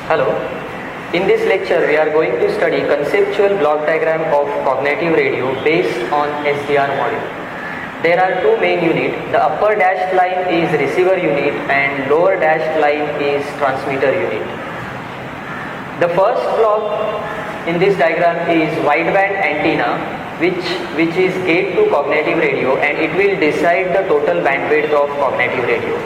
Hello. In this lecture, we are going to study conceptual block diagram of cognitive radio based on SDR module. There are two main units. The upper dashed line is receiver unit and lower dashed line is transmitter unit. The first block in this diagram is wideband antenna, which is gate to cognitive radio, and it will decide the total bandwidth of cognitive radio.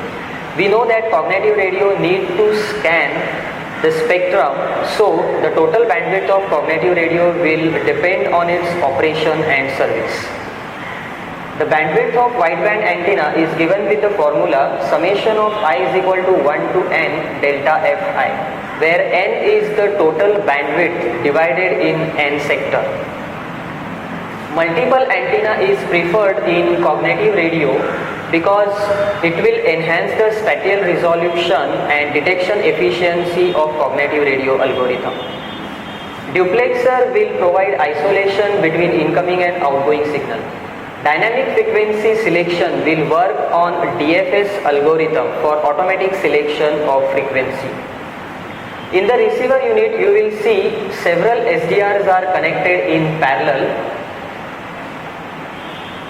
We know that cognitive radio need to scan the spectrum, so the total bandwidth of cognitive radio will depend on its operation and service. The bandwidth of wideband antenna is given with the formula summation of I is equal to 1 to n delta fi, where n is the total bandwidth divided in n sector. Multiple antenna is preferred in cognitive radio because it will enhance the spatial resolution and detection efficiency of cognitive radio algorithm. Duplexer will provide isolation between incoming and outgoing signal. Dynamic frequency selection will work on DFS algorithm for automatic selection of frequency. In the receiver unit, you will see several SDRs are connected in parallel.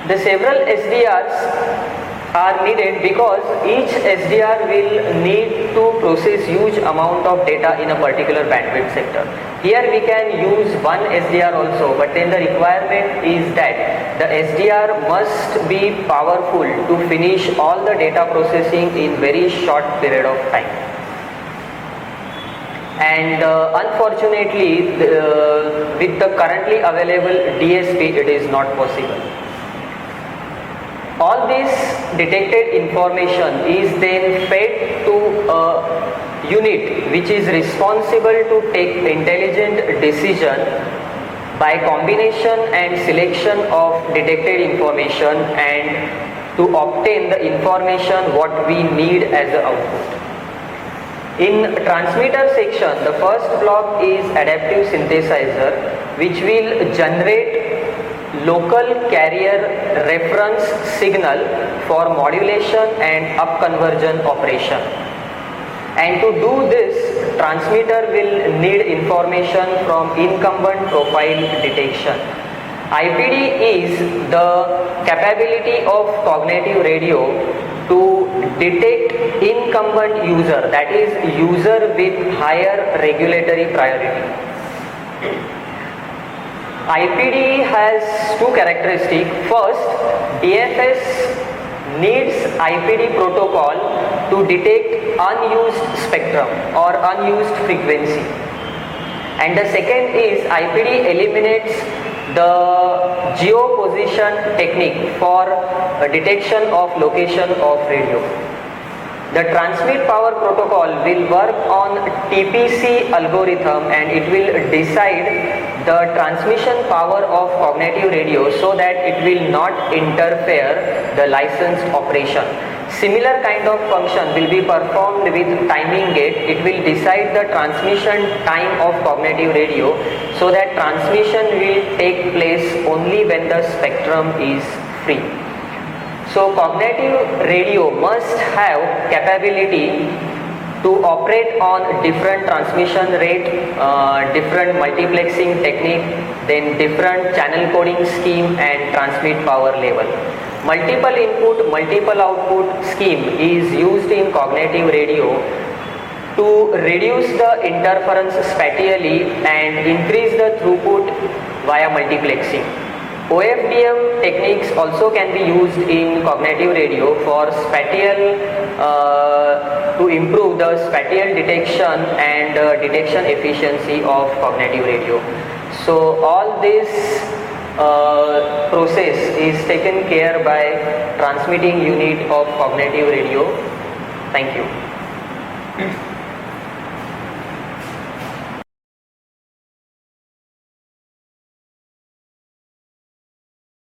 The several SDRs are needed because each SDR will need to process huge amount of data in a particular bandwidth sector. Here we can use one SDR also, but then the requirement is that the SDR must be powerful to finish all the data processing in very short period of time. And unfortunately, with the currently available DSP, it is not possible. All this detected information is then fed to a unit which is responsible to take intelligent decision by combination and selection of detected information and to obtain the information what we need as the output. In transmitter section, the first block is adaptive synthesizer, which will generate local carrier reference signal for modulation and up conversion operation. And to do this, transmitter will need information from incumbent profile detection. IPD is the capability of cognitive radio to detect incumbent user, that is user with higher regulatory priority. IPD has two characteristics. First, DFS needs IPD protocol to detect unused spectrum or unused frequency. And the second is IPD eliminates the geoposition technique for detection of location of radio. The transmit power protocol will work on TPC algorithm and it will decide the transmission power of cognitive radio so that it will not interfere the licensed operation. Similar kind of function will be performed with timing gate. It will decide the transmission time of cognitive radio so that transmission will take place only when the spectrum is free. So cognitive radio must have capability to operate on different transmission rate, different multiplexing technique, then different channel coding scheme and transmit power level. Multiple input, multiple output scheme is used in cognitive radio to reduce the interference spatially and increase the throughput via multiplexing. OFDM techniques also can be used in cognitive radio for spatial to improve the spatial detection and detection efficiency of cognitive radio. So all this process is taken care by transmitting unit of cognitive radio. Thank you.